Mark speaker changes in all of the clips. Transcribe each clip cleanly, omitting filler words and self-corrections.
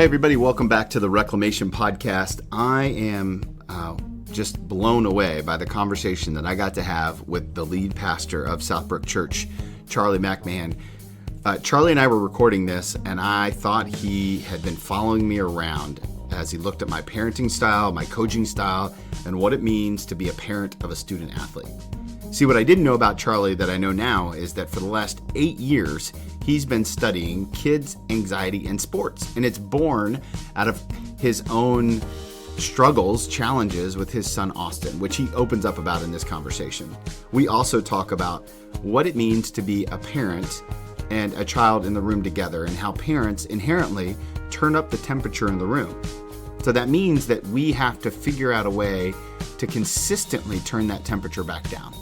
Speaker 1: Hey everybody, welcome back to the Reclamation Podcast. I am just blown away by the conversation that I got to have with the lead pastor of Southbrook Church, Charlie McMahan. Charlie and I were recording this, and I thought he had been following me around as he looked at my parenting style, my coaching style, and what it means to be a parent of a student athlete. See, what I didn't know about Charlie that I know now is that for the last 8 years, he's been studying kids' anxiety in sports. And it's born out of his own struggles, challenges with his son, Austin, which he opens up about in this conversation. We also talk about what it means to be a parent and a child in the room together and how parents inherently turn up the temperature in the room. So that means that we have to figure out a way to consistently turn that temperature back down.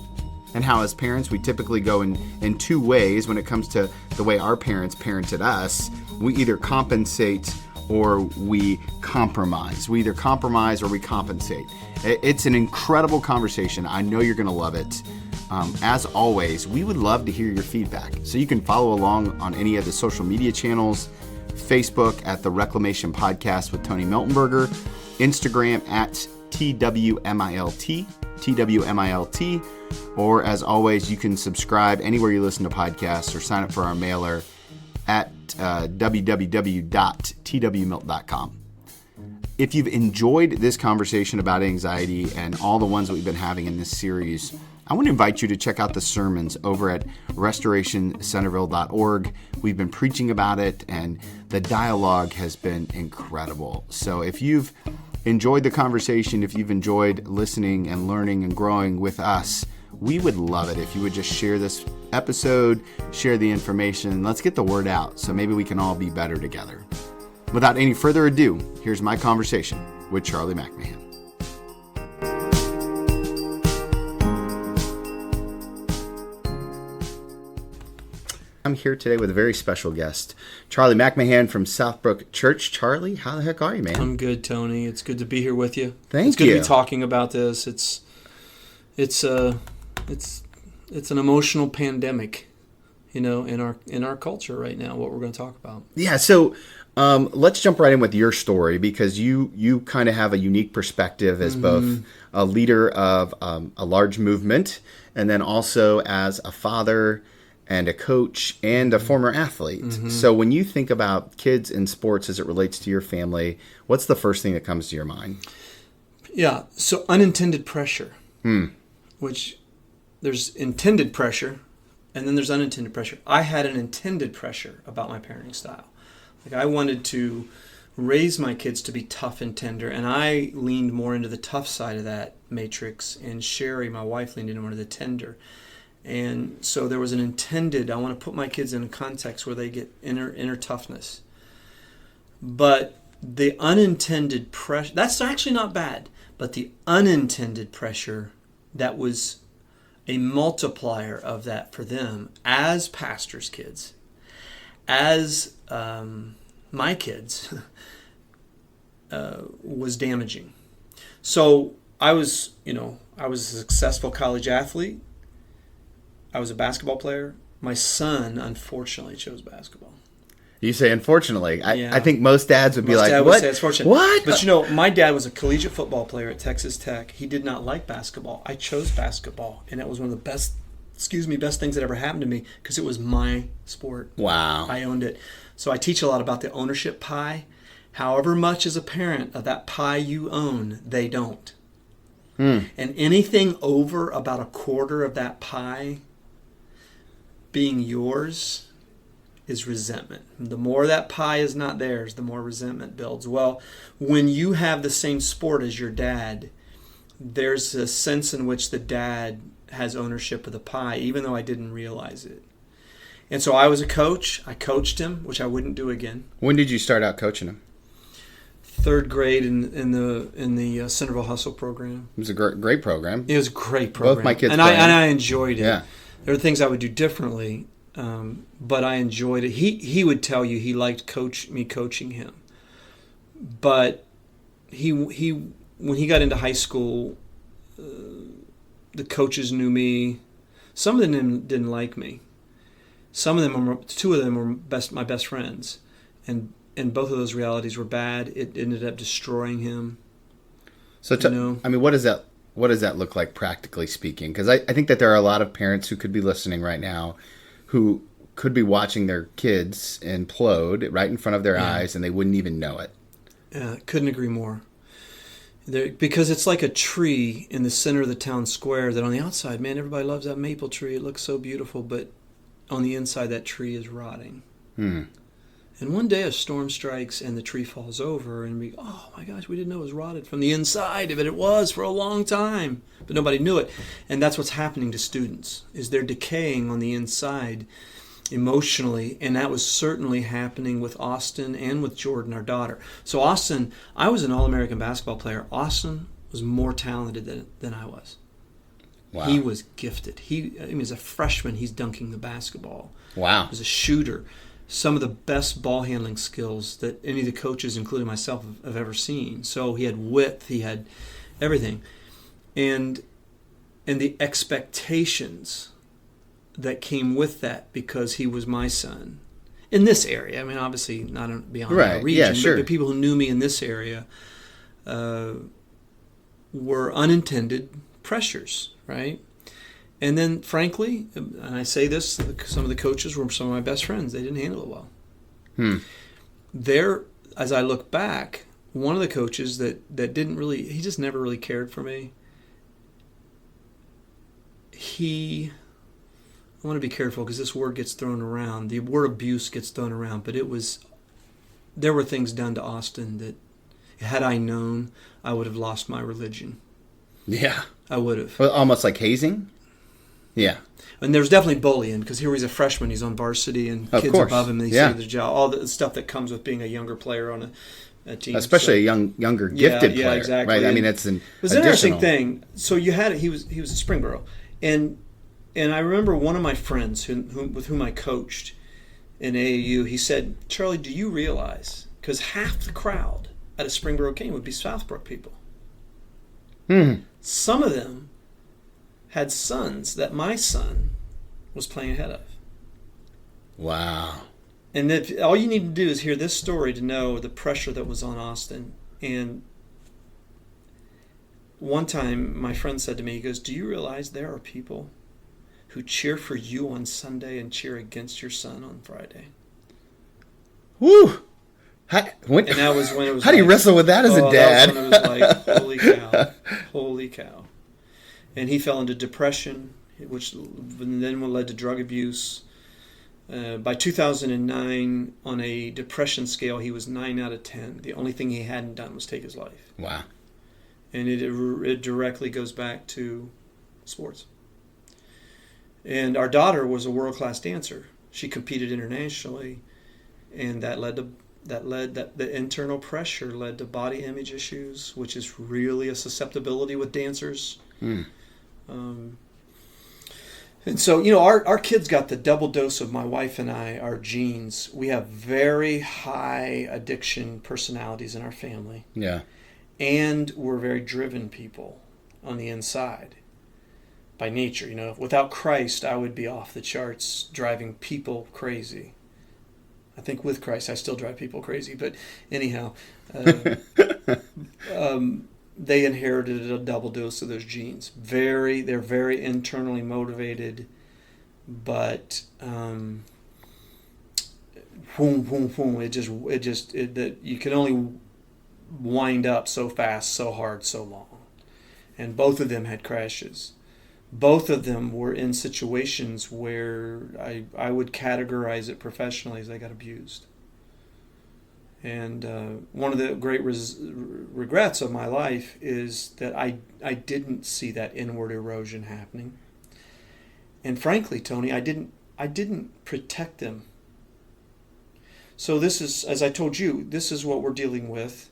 Speaker 1: And how as parents, we typically go in two ways when it comes to the way our parents parented us. We either compensate or we compromise. We either compromise or we compensate. It's an incredible conversation. I know you're going to love it. As always, we would love to hear your feedback. So you can follow along on any of the social media channels, Facebook at The Reclamation Podcast with Tony Miltenberger, Instagram at TWMILT, or as always, you can subscribe anywhere you listen to podcasts or sign up for our mailer at www.twmilt.com. If you've enjoyed this conversation about anxiety and all the ones that we've been having in this series, I want to invite you to check out the sermons over at restorationcenterville.org. We've been preaching about it, and the dialogue has been incredible. So if you've enjoyed the conversation, if you've enjoyed listening and learning and growing with us, we would love it if you would just share this episode, share the information. Let's get the word out so maybe we can all be better together. Without any further ado, here's my conversation with Charlie McMahan. I'm here today with a very special guest, Charlie McMahan from Southbrook Church. Charlie, how the heck are you, man?
Speaker 2: I'm good, Tony. It's good to be here with you.
Speaker 1: Thank you.
Speaker 2: It's good to be talking about this. It's an emotional pandemic, in our culture right now. What we're going to talk about.
Speaker 1: Yeah. So let's jump right in with your story, because you kind of have a unique perspective as both a leader of a large movement and then also as a father and a coach and a former athlete. Mm-hmm. So when you think about kids in sports as it relates to your family, what's the first thing that comes to your mind?
Speaker 2: Yeah, so unintended pressure, which there's intended pressure and then there's unintended pressure. I had an intended pressure about my parenting style. Like I wanted to raise my kids to be tough and tender, and I leaned more into the tough side of that matrix, and Sherry, my wife, leaned into more of the tender. And so there was an intended, I want to put my kids in a context where they get inner toughness. But the unintended pressure, that's actually not bad, but the unintended pressure, that was a multiplier of that for them as pastors' kids, as my kids, was damaging. So I was a successful college athlete. I was a basketball player. My son, unfortunately, chose basketball.
Speaker 1: You say unfortunately.
Speaker 2: Yeah.
Speaker 1: I think most dads would be like,
Speaker 2: what?
Speaker 1: What?
Speaker 2: Say it's fortunate.
Speaker 1: What?
Speaker 2: But my dad was a collegiate football player at Texas Tech. He did not like basketball. I chose basketball, and that was one of the best things that ever happened to me, because it was my sport.
Speaker 1: Wow.
Speaker 2: I owned it. So I teach a lot about the ownership pie. However much as a parent of that pie you own, they don't. And anything over about a quarter of that pie being yours is resentment. The more that pie is not theirs, the more resentment builds. Well, when you have the same sport as your dad, there's a sense in which the dad has ownership of the pie, even though I didn't realize it. And so I was a coach. I coached him, which I wouldn't do again.
Speaker 1: When did you start out coaching him?
Speaker 2: Third grade in the Centerville Hustle program.
Speaker 1: It was a great program.
Speaker 2: It was a great program.
Speaker 1: Both my kids
Speaker 2: and I enjoyed it.
Speaker 1: Yeah.
Speaker 2: There are things I would do differently, but I enjoyed it. He would tell you he liked me coaching him, but he when he got into high school, the coaches knew me. Some of them didn't like me. Two of them were my best friends, and and both of those realities were bad. It ended up destroying him.
Speaker 1: So, I mean, what does that look like practically speaking? Because I think that there are a lot of parents who could be listening right now who could be watching their kids implode right in front of their eyes, and they wouldn't even know it.
Speaker 2: Couldn't agree more. Because it's like a tree in the center of the town square that on the outside, man, everybody loves that maple tree. It looks so beautiful, but on the inside, that tree is rotting. And one day a storm strikes and the tree falls over, and we, oh my gosh, we didn't know it was rotted from the inside, but it was for a long time, but nobody knew it. And that's what's happening to students, is they're decaying on the inside emotionally, and that was certainly happening with Austin and with Jordan, our daughter. So Austin, I was an All-American basketball player. Austin was more talented than I was.
Speaker 1: Wow.
Speaker 2: He was gifted. As a freshman, he's dunking the basketball.
Speaker 1: Wow.
Speaker 2: As a shooter, some of the best ball handling skills that any of the coaches, including myself, have ever seen. So he had width, he had everything. And the expectations that came with that, because he was my son in this area. I mean, obviously not beyond our region,
Speaker 1: yeah, sure.
Speaker 2: but the people who knew me in this area were unintended pressures, right? And then, frankly, and I say this, some of the coaches were some of my best friends. They didn't handle it well. There, as I look back, one of the coaches that didn't really, he just never really cared for me. I want to be careful because this word gets thrown around. The word abuse gets thrown around, but there were things done to Austin that, had I known, I would have lost my religion.
Speaker 1: Yeah.
Speaker 2: I would have.
Speaker 1: Well, almost like hazing? Yeah.
Speaker 2: And there was definitely bullying, because here he's a freshman, he's on varsity, and kids above him, and he's the job, all the stuff that comes with being a younger player on a team.
Speaker 1: Especially a younger gifted player.
Speaker 2: Exactly.
Speaker 1: Right? I mean, it's
Speaker 2: it was an interesting thing. So you had he was at Springboro, and I remember one of my friends with whom I coached in AAU, he said, "Charlie, do you realize," because half the crowd at a Springboro game would be Southbrook people. Some of them had sons that my son was playing ahead of.
Speaker 1: Wow.
Speaker 2: And that all you need to do is hear this story to know the pressure that was on Austin. And one time my friend said to me, he goes, "Do you realize there are people who cheer for you on Sunday and cheer against your son on Friday?"
Speaker 1: Woo!
Speaker 2: And that was when it was.
Speaker 1: How do you wrestle with that as a dad?
Speaker 2: That was when it was like, holy cow, holy cow. And he fell into depression, which then led to drug abuse. By 2009, on a depression scale, he was 9 out of 10. The only thing he hadn't done was take his life.
Speaker 1: Wow.
Speaker 2: And it directly goes back to sports. And our daughter was a world-class dancer. She competed internationally, and the internal pressure led to body image issues, which is really a susceptibility with dancers. And so, our kids got the double dose of my wife and I, our genes. We have very high addiction personalities in our family.
Speaker 1: Yeah.
Speaker 2: And we're very driven people on the inside by nature. Without Christ, I would be off the charts driving people crazy. I think with Christ, I still drive people crazy. But anyhow, they inherited a double dose of those genes. They're very internally motivated, but boom, boom, boom. You can only wind up so fast, so hard, so long. And both of them had crashes. Both of them were in situations where I would categorize it professionally as they got abused. And one of the great regrets of my life is that I didn't see that inward erosion happening. And frankly, Tony, I didn't protect them. So this is, as I told you, this is what we're dealing with,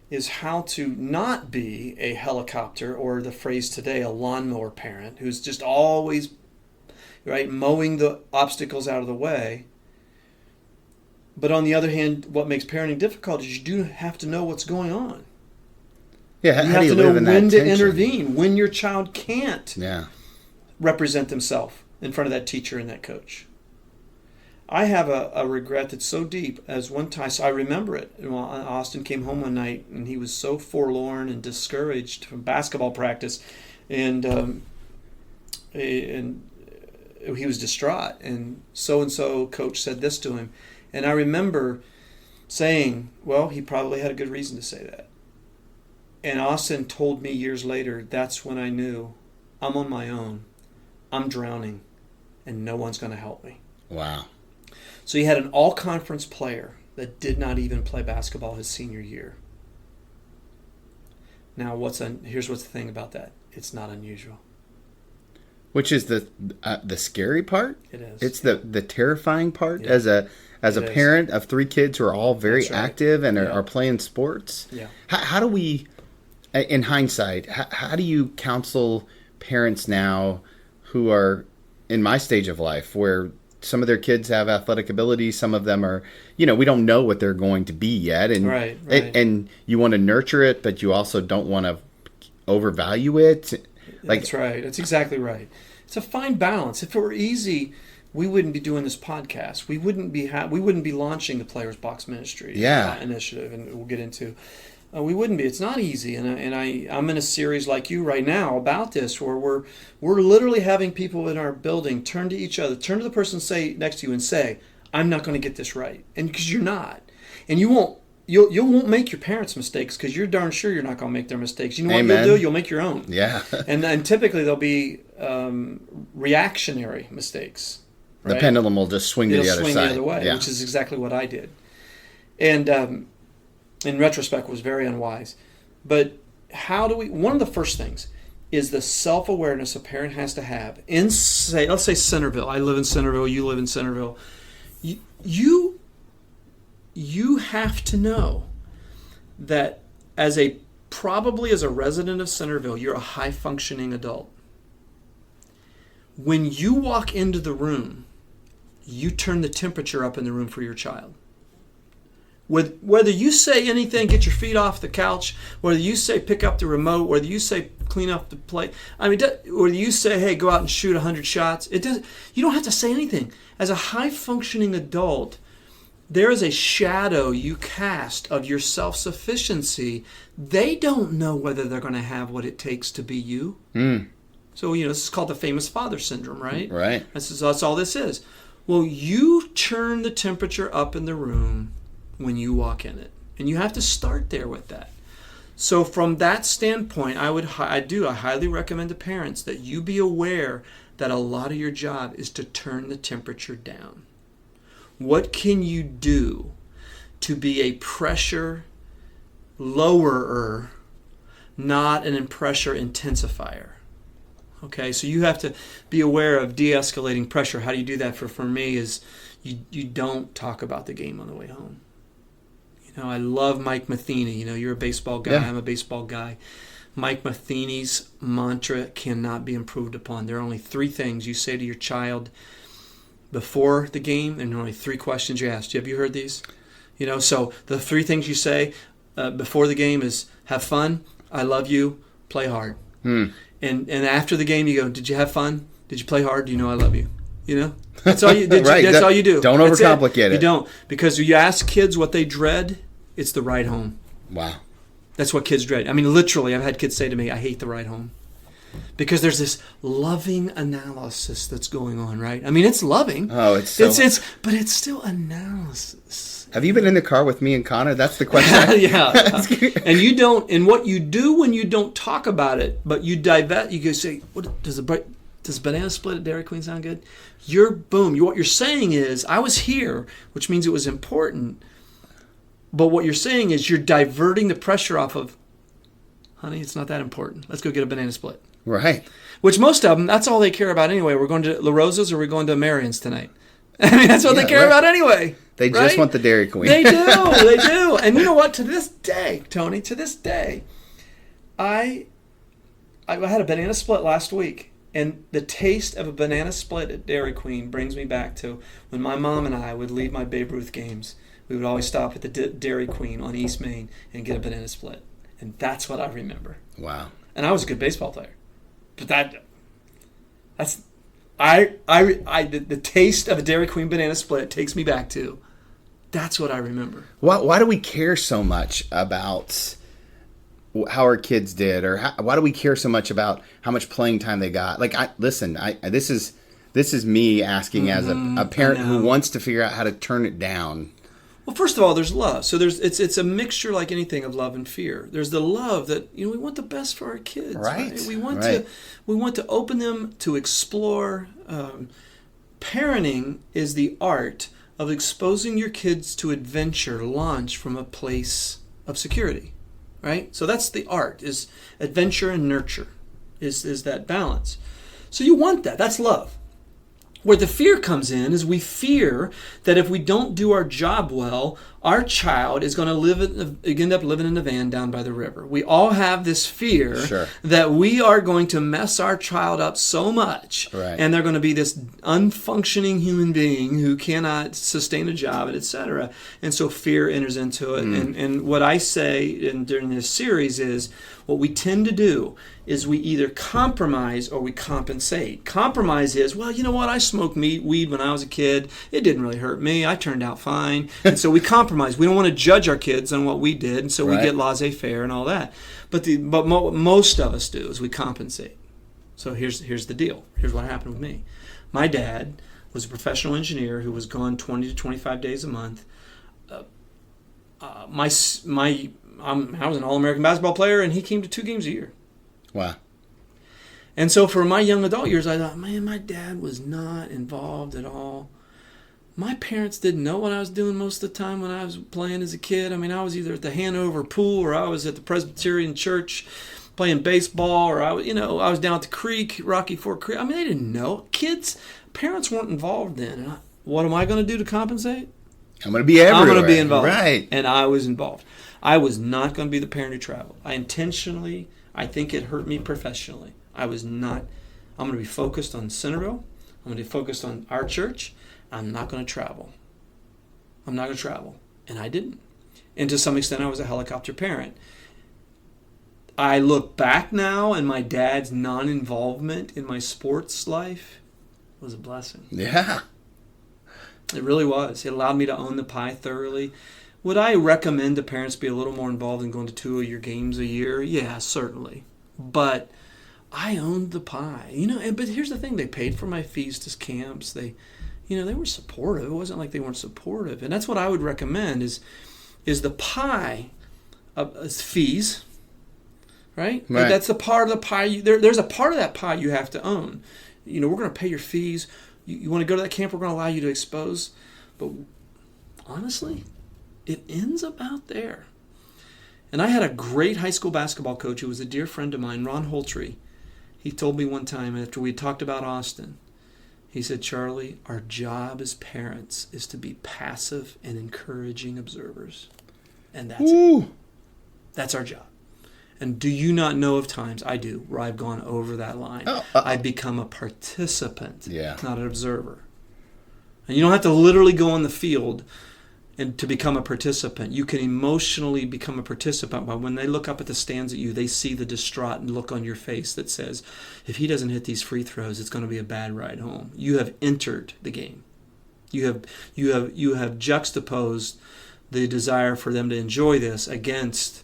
Speaker 2: is how to not be a helicopter, or the phrase today, a lawnmower parent, who's just always mowing the obstacles out of the way. But on the other hand, what makes parenting difficult is you do have to know what's going on.
Speaker 1: Yeah,
Speaker 2: you have to know when to intervene, when your child can't represent themselves in front of that teacher and that coach. I have a regret that's so deep. As one time, so I remember it. Austin came home one night and he was so forlorn and discouraged from basketball practice, and he was distraught. And so coach said this to him, and I remember saying, "Well, he probably had a good reason to say that." And Austin told me years later, that's when I knew I'm on my own. I'm drowning, and no one's going to help me.
Speaker 1: Wow.
Speaker 2: So he had an all-conference player that did not even play basketball his senior year. Now, here's what's the thing about that. It's not unusual.
Speaker 1: Which is the scary part?
Speaker 2: It is.
Speaker 1: It's the terrifying part
Speaker 2: Yeah.
Speaker 1: as a parent of 3 kids who are all very
Speaker 2: That's right.
Speaker 1: active and
Speaker 2: Yeah.
Speaker 1: are playing sports.
Speaker 2: Yeah.
Speaker 1: How do we, in hindsight, how do you counsel parents now who are in my stage of life where some of their kids have athletic ability, some of them are, we don't know what they're going to be yet, and
Speaker 2: Right.
Speaker 1: and you want to nurture it, but you also don't want to overvalue it.
Speaker 2: That's right. That's exactly right. It's a fine balance. If it were easy, we wouldn't be doing this podcast. We wouldn't be launching the Players Box Ministry initiative, and we'll get into. We wouldn't be. It's not easy, and I'm in a series like you right now about this, where we're literally having people in our building turn to each other, turn to the person next to you, and say, "I'm not going to get this right," and because you're not, and you won't. You won't make your parents' mistakes because you're darn sure you're not going to make their mistakes. You know
Speaker 1: Amen.
Speaker 2: what you'll do? You'll make your own.
Speaker 1: Yeah.
Speaker 2: And typically they'll be reactionary mistakes. Right?
Speaker 1: The pendulum will just swing to the other side.
Speaker 2: the other way, which is exactly what I did. And in retrospect, was very unwise. But one of the first things is the self-awareness a parent has to have. Let's say Centerville. I live in Centerville. You live in Centerville. You have to know that probably as a resident of Centerville, you're a high-functioning adult. When you walk into the room, you turn the temperature up in the room for your child. Whether you say anything, get your feet off the couch, whether you say pick up the remote, whether you say clean up the plate, whether you say, hey, go out and shoot 100 shots, you don't have to say anything. As a high-functioning adult, there is a shadow you cast of your self-sufficiency. They don't know whether they're going to have what it takes to be you.
Speaker 1: Mm.
Speaker 2: So, this is called the famous father syndrome, right?
Speaker 1: Right.
Speaker 2: That's all this is. Well, you turn the temperature up in the room when you walk in it. And you have to start there with that. So from that standpoint, I highly recommend to parents that you be aware that a lot of your job is to turn the temperature down. What can you do to be a pressure lowerer, not an pressure intensifier? Okay, so you have to be aware of de-escalating pressure. How do you do that? For me is you don't talk about the game on the way home. I love Mike Matheny. You're a baseball guy. Yeah. I'm a baseball guy. Mike Matheny's mantra cannot be improved upon. There are only 3 things you say to your child before the game, and only 3 questions you ask. Have you heard these? So the 3 things you say before the game is have fun, I love you, play hard. And after the game you go, did you have fun? Did you play hard? Do you know I love you? That's all you. Right. That's all you do.
Speaker 1: Don't overcomplicate it.
Speaker 2: You don't, because you ask kids what they dread. It's the ride home.
Speaker 1: Wow.
Speaker 2: That's what kids dread. I mean, literally, I've had kids say to me, I hate the ride home. Because there's this loving analysis that's going on, right? I mean, it's loving.
Speaker 1: Oh, it's so...
Speaker 2: But it's still analysis.
Speaker 1: Have you been in the car with me and Connor? That's the question.
Speaker 2: Yeah. And you don't, and what you do when you don't talk about it, but you divert, you go say, what does banana split at Dairy Queen sound good? What you're saying is, I was here, which means it was important. But what you're saying is you're diverting the pressure off of, honey, it's not that important. Let's go get a banana split.
Speaker 1: Right.
Speaker 2: Which most of them, that's all they care about anyway. We're going to La Rosa's or we're going to Marion's tonight. I mean, that's what they care about anyway.
Speaker 1: They just want the Dairy Queen.
Speaker 2: They do. And you know what? To this day, Tony, I had a banana split last week. And the taste of a banana split at Dairy Queen brings me back to when my mom and I would leave my Babe Ruth games. We would always stop at the Dairy Queen on East Main and get a banana split. And that's what I remember.
Speaker 1: Wow.
Speaker 2: And I was a good baseball player. But the taste of a Dairy Queen banana split takes me back to. That's what I remember.
Speaker 1: Why do we care so much about how our kids did, or why do we care so much about how much playing time they got? Like, this is me asking as a parent who wants to figure out how to turn it down.
Speaker 2: Well, first of all, there's love. So it's a mixture, like anything, of love and fear. There's the love that we want the best for our kids, right? We want to open them to explore. Parenting is the art of exposing your kids to adventure launched from a place of security, right? So that's the art, is adventure and nurture, is that balance. So you want that. That's love. Where the fear comes in is we fear that if we don't do our job well, our child is going to end up living in a van down by the river. We all have this fear that we are going to mess our child up so much, and they're going to be this unfunctioning human being who cannot sustain a job, etc. And so fear enters into it. And what I say during this series is, what we tend to do is we either compromise or we compensate. Compromise is, well, you know what? I smoked weed when I was a kid. It didn't really hurt me. I turned out fine. And so we compromise. We don't want to judge our kids on what we did, and so we get laissez-faire and all that. But what most of us do is we compensate. So here's the deal. Here's what happened with me. My dad was a professional engineer who was gone 20 to 25 days a month. I was an All-American basketball player, and he came to 2 games a year.
Speaker 1: Wow.
Speaker 2: And so for my young adult years, I thought, man, my dad was not involved at all. My parents didn't know what I was doing most of the time when I was playing as a kid. I mean, I was either at the Hanover pool, or I was at the Presbyterian church playing baseball, or I was down at the creek, Rocky Fork Creek. I mean, they didn't know. Parents weren't involved then. And what am I going to do to compensate?
Speaker 1: I'm going to be everywhere.
Speaker 2: I'm going to be involved.
Speaker 1: Right.
Speaker 2: And I was involved. I was not going to be the parent who traveled. I think it hurt me professionally. I'm going to be focused on Centerville. I'm going to be focused on our church. I'm not going to travel. And I didn't. And to some extent, I was a helicopter parent. I look back now, and my dad's non-involvement in my sports life was a blessing.
Speaker 1: Yeah.
Speaker 2: It really was. It allowed me to own the pie thoroughly. Would I recommend the parents be a little more involved in going to 2 of your games a year? Yeah, certainly. But I owned the pie. But here's the thing. They paid for my fees to camps. They were supportive. It wasn't like they weren't supportive. And that's what I would recommend is the pie of fees, right? Like that's the part of the pie. There's a part of that pie you have to own. We're going to pay your fees. You want to go to that camp, we're going to allow you to expose. But honestly, it ends about there. And I had a great high school basketball coach who was a dear friend of mine, Ron Holtry. He told me one time after we talked about Austin, he said, Charlie, our job as parents is to be passive and encouraging observers. And that's it. That's our job. And do you not know of times, I do, where I've gone over that line? I've become a participant, not an observer. And you don't have to literally go on the field and to become a participant. You can emotionally become a participant by when they look up at the stands at you, they see the distraught look on your face that says, if he doesn't hit these free throws, it's going to be a bad ride home. You have entered the game. You have juxtaposed the desire for them to enjoy this against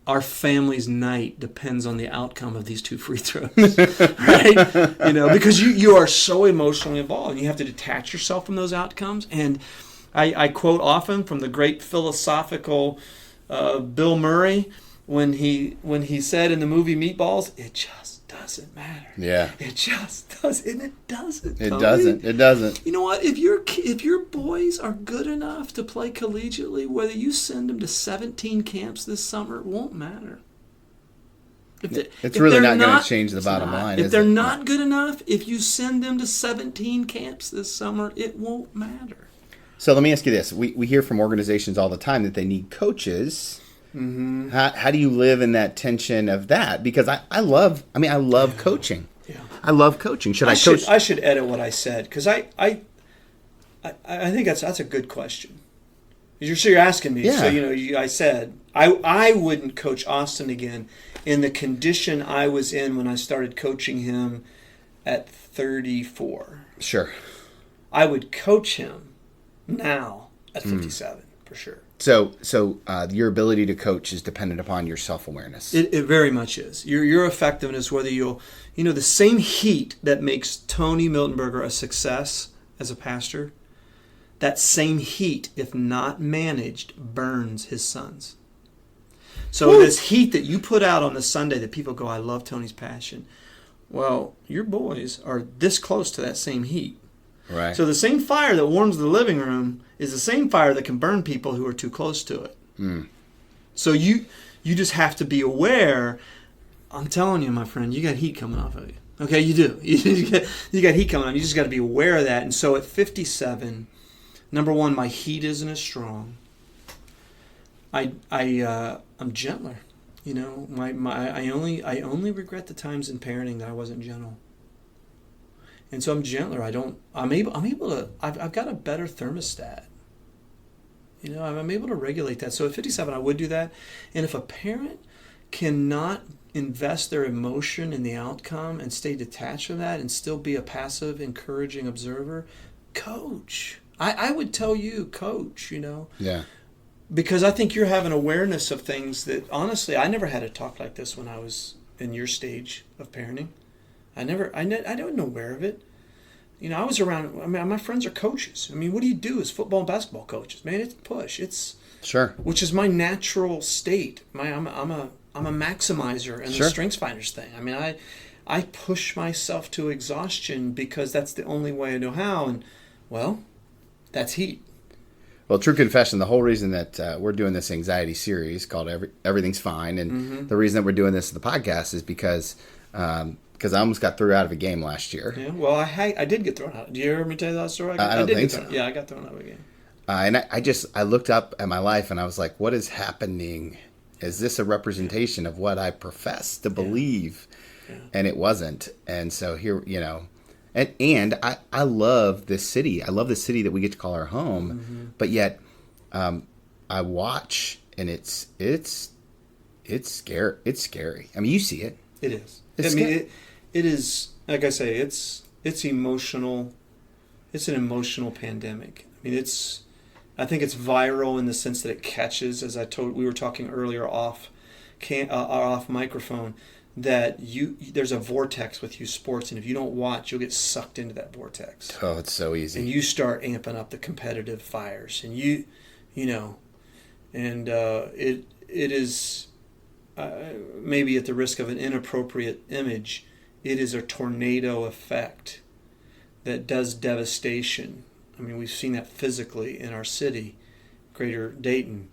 Speaker 2: our family's night depends on the outcome of these 2 free throws, right? Because you are so emotionally involved, and you have to detach yourself from those outcomes. And I quote often from the great philosophical Bill Murray when he said in the movie Meatballs, "It just doesn't matter."
Speaker 1: Yeah,
Speaker 2: it just does, and it doesn't.
Speaker 1: It doesn't.
Speaker 2: You know what? If your boys are good enough to play collegiately, whether you send them to 17 camps this summer, it won't matter.
Speaker 1: It's really not going to change the bottom line.
Speaker 2: If they're not good enough, if you send them to 17 camps this summer, it won't matter.
Speaker 1: So let me ask you this: we hear from organizations all the time that they need coaches. Mm-hmm. How do you live in that tension of that? Because I love coaching. Yeah. I love coaching. Should I coach?
Speaker 2: I should edit what I said, because I think that's a good question. You're asking me.
Speaker 1: Yeah.
Speaker 2: So I said I wouldn't coach Austin again in the condition I was in when I started coaching him at 34.
Speaker 1: Sure.
Speaker 2: I would coach him now at 57, for sure.
Speaker 1: So your ability to coach is dependent upon your self-awareness.
Speaker 2: It very much is. Your effectiveness, whether the same heat that makes Tony Miltenberger a success as a pastor, that same heat, if not managed, burns his sons. So this heat that you put out on the Sunday that people go, I love Tony's passion. Well, your boys are this close to that same heat.
Speaker 1: Right.
Speaker 2: So the same fire that warms the living room is the same fire that can burn people who are too close to it. So you just have to be aware. I'm telling you, my friend, you got heat coming off of you. Okay, you do. You got heat coming on. You just got to be aware of that. And so at 57, number one, my heat isn't as strong. I'm gentler. I only regret the times in parenting that I wasn't gentle. And so I'm gentler. I'm able to, I've got a better thermostat. I'm able to regulate that. So at 57, I would do that. And if a parent cannot invest their emotion in the outcome and stay detached from that and still be a passive, encouraging observer, coach. I would tell you, coach,
Speaker 1: Yeah.
Speaker 2: Because I think you're having awareness of things that, honestly, I never had a talk like this when I was in your stage of parenting. I wasn't aware of it. I was around, my friends are coaches. What do you do as football and basketball coaches? Man, it's push.
Speaker 1: Sure.
Speaker 2: Which is my natural state. I'm a maximizer in the strengths finders thing. I push myself to exhaustion because that's the only way I know how. And, well, that's heat.
Speaker 1: Well, true confession, the whole reason that we're doing this anxiety series called Everything's Fine, and the reason that we're doing this in the podcast is because I almost got thrown out of a game last year.
Speaker 2: Yeah, well, I did get thrown out. Do you ever me tell you that story?
Speaker 1: I don't think so.
Speaker 2: Yeah, I got thrown out of a game.
Speaker 1: And I looked up at my life and I was like, what is happening? Is this a representation of what I profess to believe? Yeah. And it wasn't. And so here, and I love this city. I love the city that we get to call our home. But yet, I watch and it's scary. It's scary. You see it.
Speaker 2: It is. It is, like I say, it's emotional. It's an emotional pandemic. I think it's viral in the sense that it catches, as we were talking earlier off microphone, that there's a vortex with youth sports, and if you don't watch, you'll get sucked into that vortex.
Speaker 1: Oh, it's so easy.
Speaker 2: And you start amping up the competitive fires, and it is, maybe at the risk of an inappropriate image, it is a tornado effect that does devastation. We've seen that physically in our city, Greater Dayton,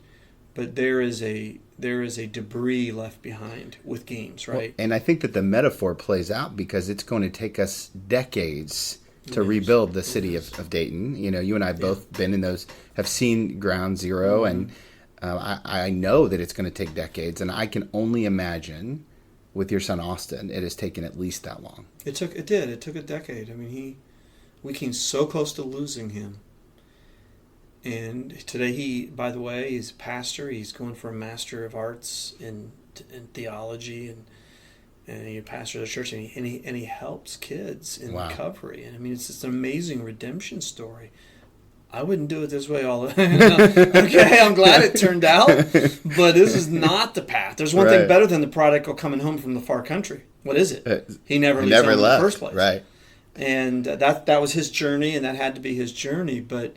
Speaker 2: but there is a debris left behind with games, right?
Speaker 1: Well, and I think that the metaphor plays out because it's going to take us decades to rebuild the city of Dayton. You and I have both been in those, have seen ground zero, and I know that it's going to take decades, and I can only imagine with your son Austin, it has taken at least that long.
Speaker 2: It took a decade. We came so close to losing him. And today he, by the way, he's a pastor. He's going for a Master of Arts in theology, and he pastors a church, and he helps kids in recovery. And it's just an amazing redemption story. I wouldn't do it this way all the time. Okay, I'm glad it turned out, but this is not the path. There's one thing better than the prodigal coming home from the far country. What is it? He never leaves home in the first place.
Speaker 1: Right.
Speaker 2: And that was his journey, and that had to be his journey. But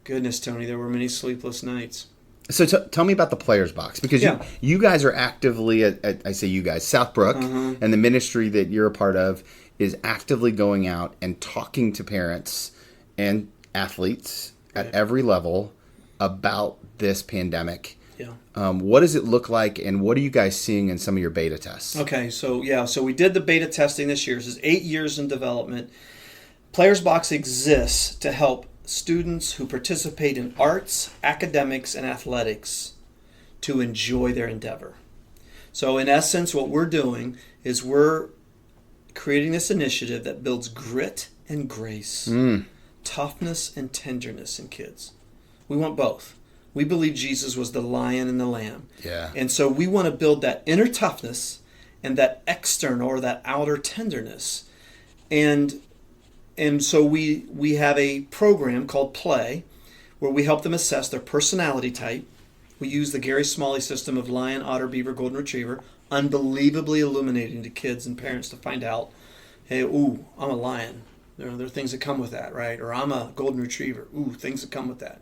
Speaker 2: goodness, Tony, there were many sleepless nights.
Speaker 1: So tell me about the Players Box, because you guys are actively, I say you guys, Southbrook, and the ministry that you're a part of is actively going out and talking to parents and athletes at every level about this pandemic. Yeah. What does it look like, and what are you guys seeing in some of your beta tests?
Speaker 2: Okay, so we did the beta testing this year. This is 8 years in development. Players Box exists to help students who participate in arts, academics, and athletics to enjoy their endeavor. So in essence, what we're doing is we're creating this initiative that builds grit and grace, toughness and tenderness in kids. We want both. We believe Jesus was the lion and the lamb.
Speaker 1: Yeah.
Speaker 2: And so we want to build that inner toughness and that external or that outer tenderness. And so we have a program called Play, where we help them assess their personality type. We use the Gary Smalley system of lion, otter, beaver, golden retriever, unbelievably illuminating to kids and parents to find out, hey, ooh, I'm a lion. There are things that come with that, right? Or I'm a golden retriever. Ooh, things that come with that.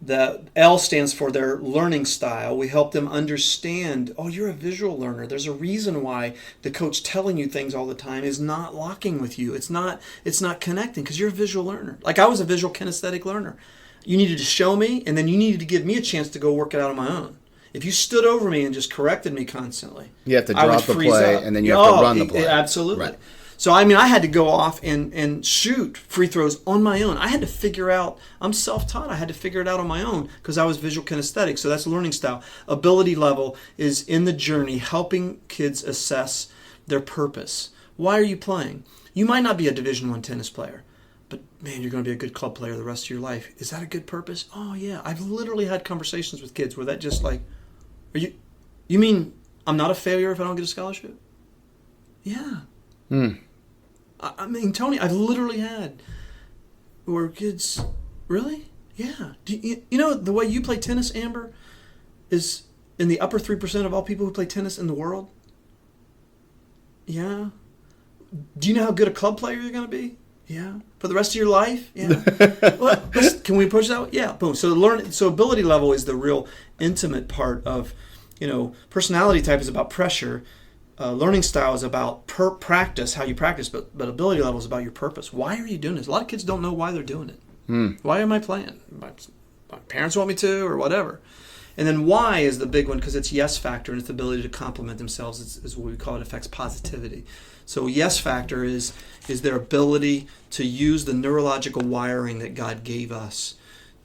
Speaker 2: The L stands for their learning style. We help them understand, oh, you're a visual learner. There's a reason why the coach telling you things all the time is not locking with you. It's not connecting because you're a visual learner. Like I was a visual kinesthetic learner. You needed to show me, and then you needed to give me a chance to go work it out on my own. If you stood over me and just corrected me constantly,
Speaker 1: you have to drop the play, and then you have to run the play.
Speaker 2: Absolutely.
Speaker 1: Right.
Speaker 2: So, I mean, I had to go off and shoot free throws on my own. I had to figure out, I'm self-taught. I had to figure it out on my own because I was visual kinesthetic. So that's learning style. Ability level is in the journey, helping kids assess their purpose. Why are you playing? You might not be a Division I tennis player, but man, you're going to be a good club player the rest of your life. Is that a good purpose? Oh, yeah. I've literally had conversations with kids where that just like, you mean I'm not a failure if I don't get a scholarship? Yeah. I mean, Tony, I've literally had where kids, really? Yeah. You know, the way you play tennis, Amber, is in the upper 3% of all people who play tennis in the world? Yeah. Do you know how good a club player you're going to be? Yeah. For the rest of your life? Yeah. Well, can we push that? Yeah. Boom. So ability level is the real intimate part of, personality type is about pressure. Learning style is about practice, how you practice, but ability level is about your purpose. Why are you doing this? A lot of kids don't know why they're doing it. Why am I playing? My parents want me to, or whatever. And then why is the big one because it's yes factor and it's the ability to complement themselves. Is what we call it affects positivity. So yes factor is their ability to use the neurological wiring that God gave us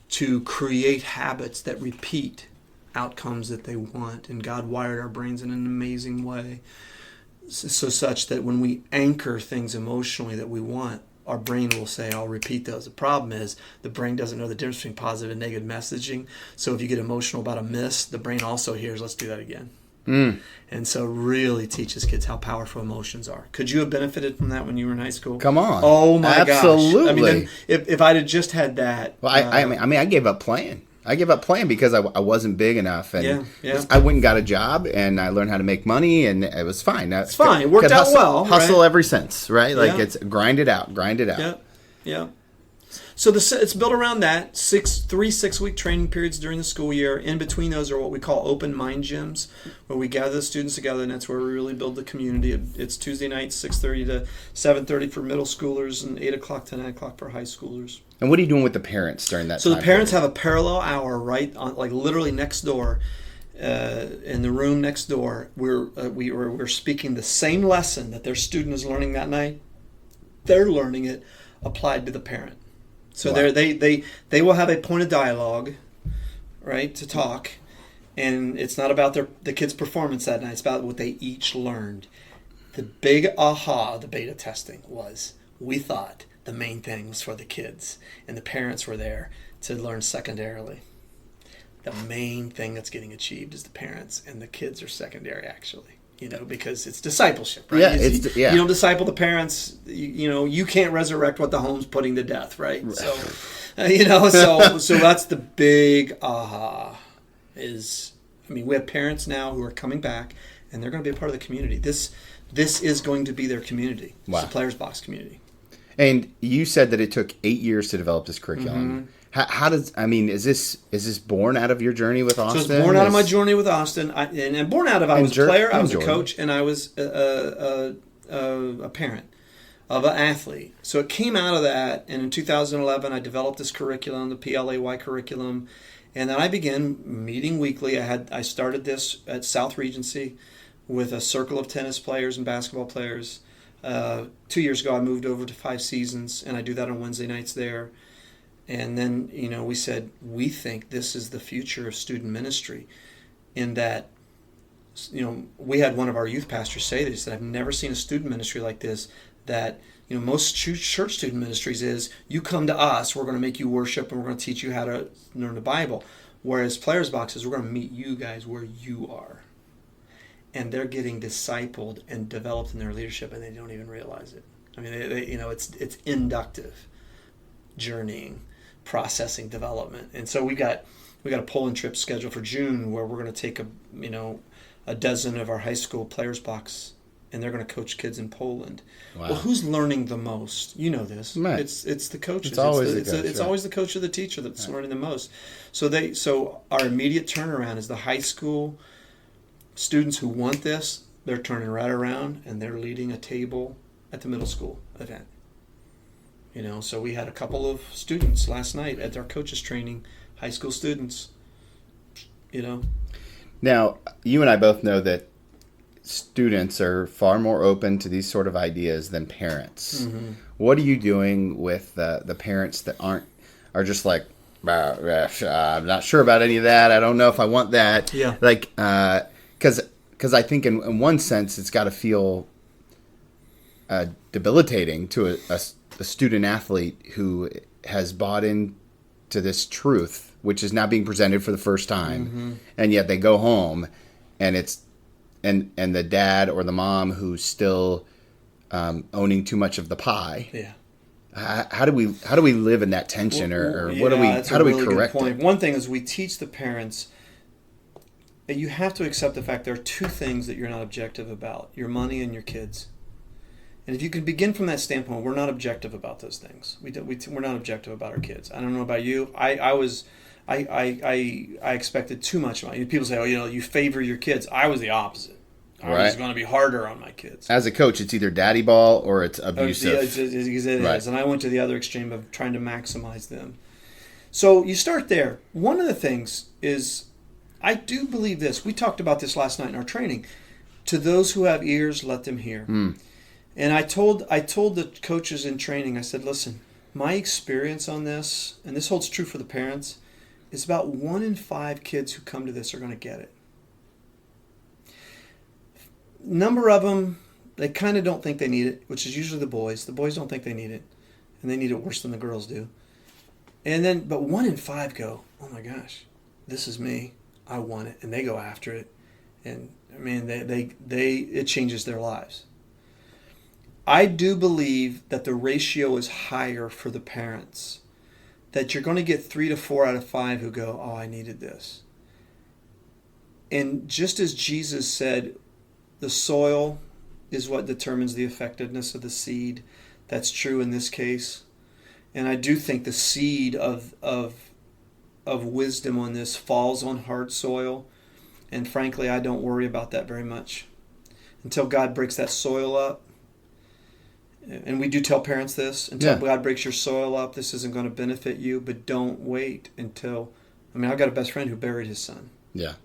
Speaker 2: to create habits that repeat outcomes that they want. And God wired our brains in an amazing way, so such that when we anchor things emotionally that we want, our brain will say, I'll repeat those. The problem is the brain doesn't know the difference between positive and negative messaging. So if you get emotional about a miss, the brain also hears, let's do that again. And so really teaches kids how powerful emotions are. Could you have benefited from that when you were in high school?
Speaker 1: Come on.
Speaker 2: Oh my gosh.
Speaker 1: Absolutely.
Speaker 2: I mean, if I'd have just had that.
Speaker 1: Well, I gave up playing. I gave up playing because I wasn't big enough, and
Speaker 2: yeah.
Speaker 1: I went and got a job, and I learned how to make money, and it was fine.
Speaker 2: It's fine. It worked out well.
Speaker 1: Hustle
Speaker 2: right?
Speaker 1: ever since, right? Like it's grind it out.
Speaker 2: Yeah. So it's built around that 3 6-week training periods during the school year. In between those are what we call open mind gyms, where we gather the students together, and that's where we really build the community. It's Tuesday nights, 6:30 to 7:30 for middle schoolers, and 8 o'clock to 9 o'clock for high schoolers.
Speaker 1: And what are you doing with the parents during that time?
Speaker 2: So the parents have a parallel hour right on, like literally next door, in the room next door. We're speaking the same lesson that their student is learning that night. They're learning it applied to the parent. So
Speaker 1: wow.
Speaker 2: they will have a point of dialogue, right, to talk, and it's not about the kids' performance that night. It's about what they each learned. The big aha, the beta testing was we thought the main thing was for the kids, and the parents were there to learn secondarily. The main thing that's getting achieved is the parents, and the kids are secondary, actually. Because it's discipleship, right?
Speaker 1: Yeah,
Speaker 2: You don't disciple the parents. You can't resurrect what the home's putting to death, right? So, so that's the big aha. We have parents now who are coming back, and they're going to be a part of the community. This is going to be their community.
Speaker 1: Wow.
Speaker 2: It's the Players Box community.
Speaker 1: And you said that it took 8 years to develop this curriculum.
Speaker 2: Mm-hmm.
Speaker 1: Is this born out of your journey with Austin?
Speaker 2: So it's born out of my journey with Austin, and born out of I was a player, I was a coach, and I was a parent of an athlete. So it came out of that, and in 2011 I developed this curriculum, the PLAY curriculum, and then I began meeting weekly. I started this at South Regency with a circle of tennis players and basketball players. 2 years ago I moved over to 5 Seasons, and I do that on Wednesday nights there. And then, we said, we think this is the future of student ministry, in that, we had one of our youth pastors say this, that I've never seen a student ministry like this, that, most church student ministries is, you come to us, we're going to make you worship, and we're going to teach you how to learn the Bible. Whereas Players Box is, we're going to meet you guys where you are. And they're getting discipled and developed in their leadership, and they don't even realize it. I mean, it's inductive, journeying, processing, development. And so we got a Poland trip scheduled for June where we're going to take a dozen of our high school players box, and they're going to coach kids in Poland. Wow. Well, who's learning the most? You know this.
Speaker 1: Right.
Speaker 2: It's the coaches.
Speaker 1: It's always
Speaker 2: it's always the coach or the teacher that's learning the most. So our immediate turnaround is the high school students who want this. They're turning right around and they're leading a table at the middle school event. So we had a couple of students last night at our coaches training, high school students.
Speaker 1: Now, you and I both know that students are far more open to these sort of ideas than parents. Mm-hmm. What are you doing with the parents that are just like, I'm not sure about any of that. I don't know if I want that.
Speaker 2: Yeah.
Speaker 1: Like, because I think in one sense it's got to feel debilitating to a student athlete who has bought into this truth, which is now being presented for the first time, mm-hmm. and yet they go home, and it's and the dad or the mom who's still owning too much of the pie.
Speaker 2: Yeah.
Speaker 1: How do we live in that tension, or what do we? How do we correct it?
Speaker 2: One thing is we teach the parents that you have to accept the fact there are two things that you're not objective about: your money and your kids. And if you can begin from that standpoint, we're not objective about those things. We're not objective about our kids. I don't know about you. I expected too much of my. People say, "Oh, you favor your kids." I was the opposite. I was going to be harder on my kids.
Speaker 1: As a coach, it's either daddy ball or it's abusive.
Speaker 2: It is. And I went to the other extreme of trying to maximize them. So you start there. One of the things is, I do believe this. We talked about this last night in our training. To those who have ears, let them hear. Mm. And I told the coaches in training, I said, listen, my experience on this, and this holds true for the parents, is about 1 in 5 kids who come to this are going to get it. Number of them, they kind of don't think they need it, which is usually the boys. The boys don't think they need it, and they need it worse than the girls do. But 1 in 5 go, oh my gosh, this is me. I want it, and they go after it, and I mean, it changes their lives. I do believe that the ratio is higher for the parents, that you're going to get 3 to 4 out of 5 who go, oh, I needed this. And just as Jesus said, the soil is what determines the effectiveness of the seed. That's true in this case. And I do think the seed of wisdom on this falls on hard soil. And frankly, I don't worry about that very much until God breaks that soil up. And we do tell parents this. Until God breaks your soil up, this isn't going to benefit you. But don't wait until... I've got a best friend who buried his son.
Speaker 1: Yeah.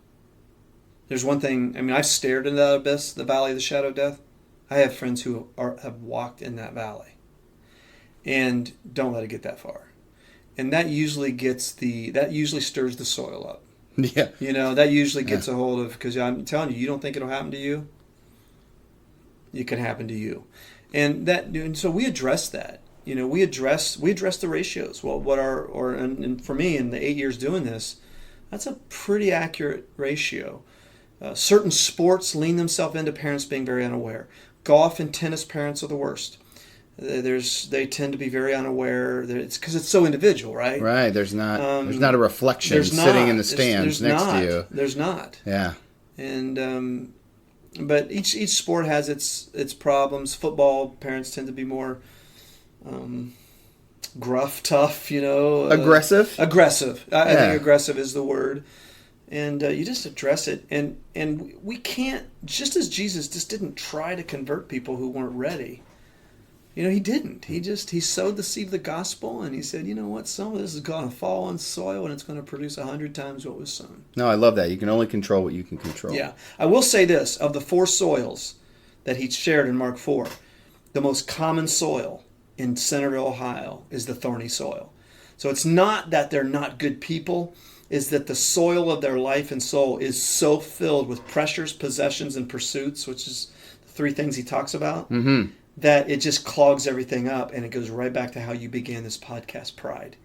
Speaker 2: There's one thing... I've stared into that abyss, the valley of the shadow of death. I have friends who have walked in that valley. And don't let it get that far. And that usually stirs the soil up.
Speaker 1: Yeah.
Speaker 2: That usually gets a hold of... Because I'm telling you don't think it'll happen to you? It can happen to you. And so we address that. We address the ratios. Well, and for me in the 8 years doing this, that's a pretty accurate ratio. Certain sports lean themselves into parents being very unaware. Golf and tennis parents are the worst. They tend to be very unaware. It's because it's so individual, right?
Speaker 1: Right. There's not a reflection sitting in the stands next to you.
Speaker 2: There's not.
Speaker 1: Yeah.
Speaker 2: And but each sport has its problems. Football parents tend to be more gruff, tough.
Speaker 1: Aggressive.
Speaker 2: Aggressive. I think aggressive is the word. And you just address it. And we can't, just as Jesus just didn't try to convert people who weren't ready. He didn't. He sowed the seed of the gospel, and he said, you know what, some of this is going to fall on soil, and it's going to produce 100 times what was sown.
Speaker 1: No, I love that. You can only control what you can control.
Speaker 2: Yeah. I will say this, of the 4 soils that he shared in Mark 4, the most common soil in Centerville, Ohio, is the thorny soil. So it's not that they're not good people, is that the soil of their life and soul is so filled with pressures, possessions, and pursuits, which is the 3 things he talks about, that it just clogs everything up, and it goes right back to how you began this podcast, pride.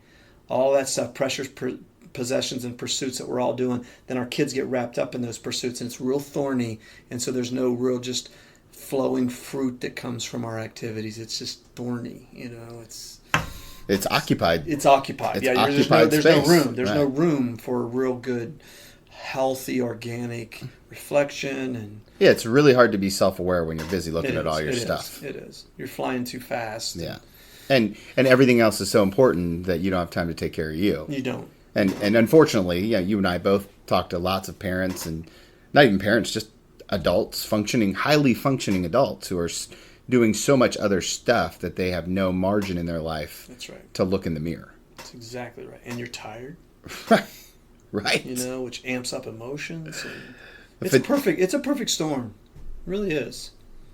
Speaker 2: All that stuff, pressures, possessions, and pursuits that we're all doing, then our kids get wrapped up in those pursuits, and it's real thorny, and so there's no real just flowing fruit that comes from our activities. It's just thorny,
Speaker 1: It's occupied.
Speaker 2: It's occupied.
Speaker 1: It's
Speaker 2: Yeah,
Speaker 1: occupied
Speaker 2: there's no
Speaker 1: space.
Speaker 2: room. There's
Speaker 1: Right.
Speaker 2: no room for real good, healthy, organic reflection. And
Speaker 1: Yeah, it's really hard to be self-aware when you're busy looking
Speaker 2: it
Speaker 1: at all
Speaker 2: is,
Speaker 1: your
Speaker 2: it
Speaker 1: stuff.
Speaker 2: is, it is. You're flying too fast.
Speaker 1: Yeah. And everything else is so important that you don't have time to take care of you.
Speaker 2: You don't.
Speaker 1: And unfortunately, yeah, you and I both talk to lots of parents, and not even parents, just adults, highly functioning adults who are doing so much other stuff that they have no margin in their life.
Speaker 2: That's right.
Speaker 1: To look in the mirror.
Speaker 2: That's exactly right. And you're tired.
Speaker 1: Right.
Speaker 2: Which amps up emotions. And
Speaker 1: If
Speaker 2: it's a perfect storm. It really is.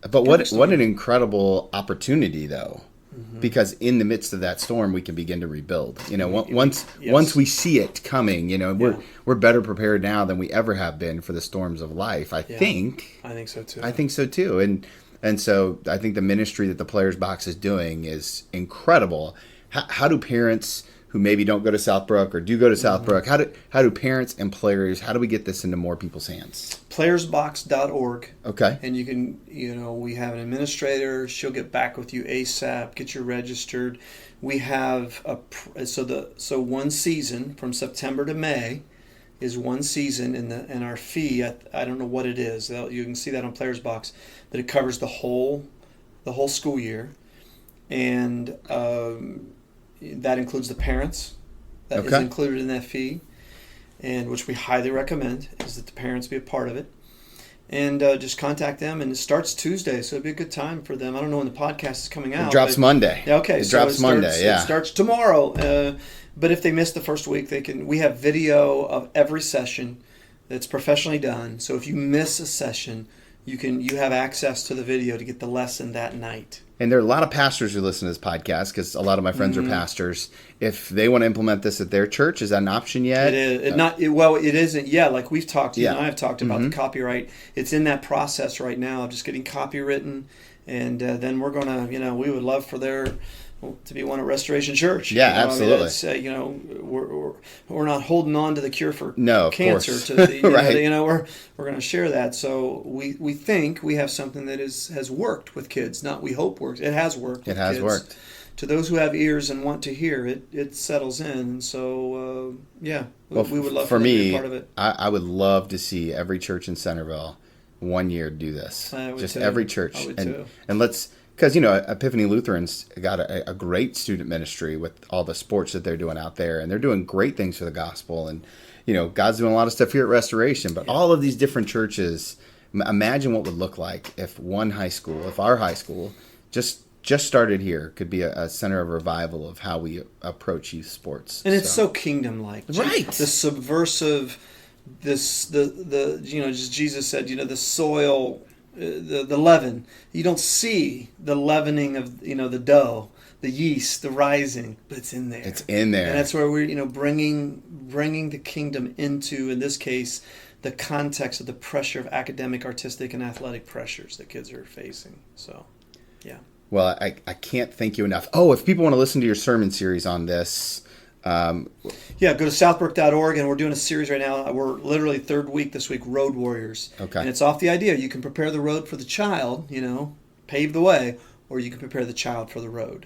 Speaker 1: But what an incredible opportunity, though. Mm-hmm. Because in the midst of that storm, we can begin to rebuild. Once we see it coming, we're better prepared now than we ever have been for the storms of life. I think
Speaker 2: so too.
Speaker 1: I think so too. And so I think the ministry that the Players Box is doing is incredible. How do parents who maybe don't go to Southbrook or do go to Southbrook, how do parents and players, how do we get this into more people's hands?
Speaker 2: Playersbox.org.
Speaker 1: Okay.
Speaker 2: And you can, we have an administrator. She'll get back with you ASAP. Get you registered. We have so one season from September to May is one season, and our fee, I don't know what it is. You can see that on Players Box, but it covers the whole school year, and that includes the parents. That is included in that fee, and which we highly recommend is that the parents be a part of it. And just contact them, and it starts Tuesday, so it'd be a good time for them. I don't know when the podcast is coming out.
Speaker 1: It drops Monday.
Speaker 2: Okay,
Speaker 1: it drops Monday. Yeah,
Speaker 2: it starts tomorrow. But if they miss the first week, we have video of every session that's professionally done. So if you miss a session, you have access to the video to get the lesson that night.
Speaker 1: And there are a lot of pastors who listen to this podcast, because a lot of my friends are pastors. If they want to implement this at their church, is that an option yet?
Speaker 2: It is. It isn't. Yeah, like we've talked. You and I have talked about the copyright. It's in that process right now of just getting copywritten, and then we're gonna. We would love for to be one at Restoration Church.
Speaker 1: Yeah, absolutely.
Speaker 2: We're not holding on to the cure for cancer.
Speaker 1: Course.
Speaker 2: To the,
Speaker 1: right.
Speaker 2: We're going to share that. So we think we have something that has worked with kids. Not we hope works. It has worked.
Speaker 1: It has worked.
Speaker 2: To those who have ears and want to hear, it settles in. And so we would love for them to be a part of it.
Speaker 1: I would love to see every church in Centerville one year do this. Just every church.
Speaker 2: I would too.
Speaker 1: And let's. Because, Epiphany Lutheran's got a great student ministry with all the sports that they're doing out there. And they're doing great things for the gospel. And, God's doing a lot of stuff here at Restoration. But all of these different churches, imagine what would look like if our high school just started here, could be a center of revival of how we approach youth sports.
Speaker 2: And it's so kingdom-like.
Speaker 1: Right.
Speaker 2: The subversive, Jesus said, the soil... The leaven. You don't see the leavening of the dough, the yeast, the rising, but it's in there.
Speaker 1: It's in there,
Speaker 2: and that's where we're bringing the kingdom into, in this case, the context of the pressure of academic, artistic, and athletic pressures that kids are facing. So, yeah.
Speaker 1: Well, I can't thank you enough. Oh, if people want to listen to your sermon series on this.
Speaker 2: Go to southbrook.org, and we're doing a series right now. We're literally third week this week, Road Warriors.
Speaker 1: Okay.
Speaker 2: And it's off the idea. You can prepare the road for the child, pave the way, or you can prepare the child for the road.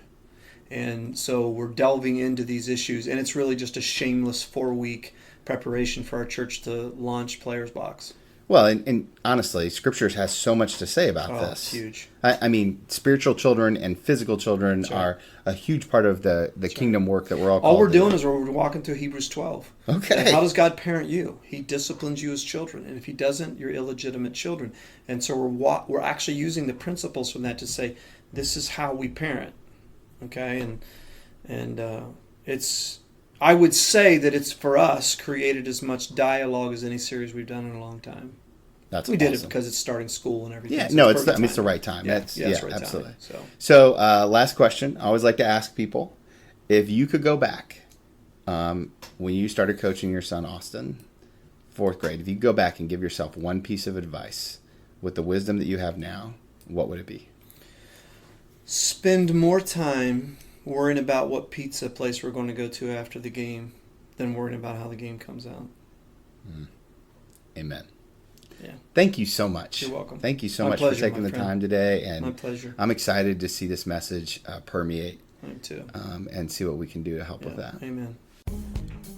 Speaker 2: And so we're delving into these issues, and it's really just a shameless 4-week preparation for our church to launch Players Box.
Speaker 1: Well, and honestly, Scripture has so much to say about this.
Speaker 2: It's huge.
Speaker 1: I mean, spiritual children and physical children are a huge part of the kingdom work that we're all called
Speaker 2: All we're
Speaker 1: to
Speaker 2: doing
Speaker 1: do.
Speaker 2: is we're walking through Hebrews 12.
Speaker 1: Okay.
Speaker 2: And how does God parent you? He disciplines you as children. And if he doesn't, you're illegitimate children. And so we're actually using the principles from that to say, this is how we parent. Okay? And it's... I would say that it's, for us, created as much dialogue as any series we've done in a long time.
Speaker 1: That's
Speaker 2: we
Speaker 1: awesome.
Speaker 2: did it because it's starting school and everything.
Speaker 1: Yeah,
Speaker 2: so
Speaker 1: it's the right time.
Speaker 2: It's the right
Speaker 1: absolutely.
Speaker 2: time.
Speaker 1: So, last question. I always like to ask people, if you could go back when you started coaching your son, Austin, 4th grade, if you could go back and give yourself one piece of advice with the wisdom that you have now, what would it be?
Speaker 2: Spend more time worrying about what pizza place we're going to go to after the game than worrying about how the game comes out.
Speaker 1: Amen.
Speaker 2: Yeah.
Speaker 1: Thank you so much.
Speaker 2: You're welcome.
Speaker 1: Thank you so
Speaker 2: My
Speaker 1: much
Speaker 2: pleasure,
Speaker 1: for taking
Speaker 2: my
Speaker 1: the
Speaker 2: friend.
Speaker 1: time today. And
Speaker 2: My pleasure.
Speaker 1: I'm excited to see this message permeate
Speaker 2: Me too.
Speaker 1: and see what we can do to help with that.
Speaker 2: Amen.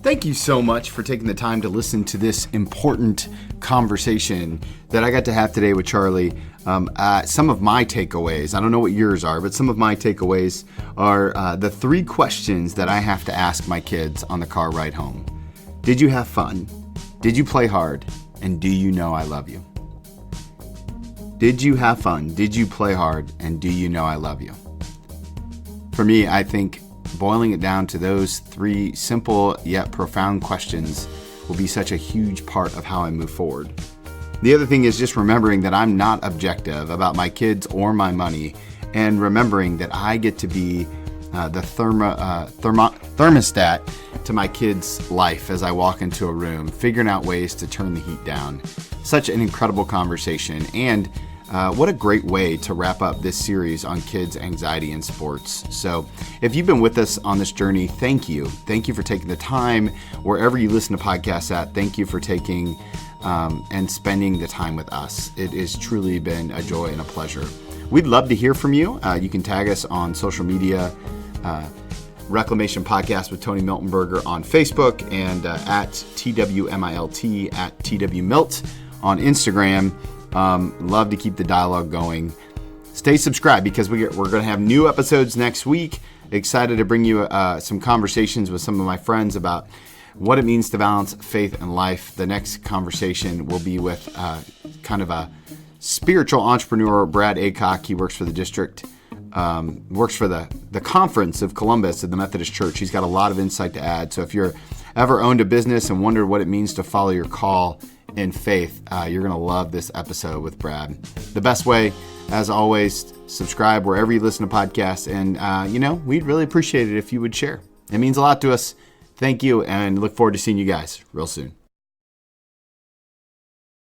Speaker 1: Thank you so much for taking the time to listen to this important conversation that I got to have today with Charlie. Some of my takeaways, I don't know what yours are, but some of my takeaways are the 3 questions that I have to ask my kids on the car ride home. Did you have fun? Did you play hard? And do you know I love you? Did you have fun? Did you play hard? And do you know I love you? For me, I think boiling it down to those 3 simple yet profound questions will be such a huge part of how I move forward. The other thing is just remembering that I'm not objective about my kids or my money, and remembering that I get to be the thermostat to my kids' life as I walk into a room, figuring out ways to turn the heat down. Such an incredible conversation, and what a great way to wrap up this series on kids' anxiety in sports. So if you've been with us on this journey, thank you. Thank you for taking the time wherever you listen to podcasts at. Thank you for taking and spending the time with us. It has truly been a joy and a pleasure. We'd love to hear from you. You can tag us on social media, Reclamation Podcast with Tony Miltenberger on Facebook, and at TWMILT at TWMilt on Instagram. Love to keep the dialogue going. Stay subscribed because we're going to have new episodes next week. Excited to bring you some conversations with some of my friends about what it means to balance faith and life. The next conversation will be with kind of a spiritual entrepreneur, Brad Aycock. He works for the district, works for the Conference of Columbus at the Methodist Church. He's got a lot of insight to add. So if you're ever owned a business and wondered what it means to follow your call in faith, you're going to love this episode with Brad. The best way, as always, subscribe wherever you listen to podcasts. And, we'd really appreciate it if you would share. It means a lot to us. Thank you, and look forward to seeing you guys real soon.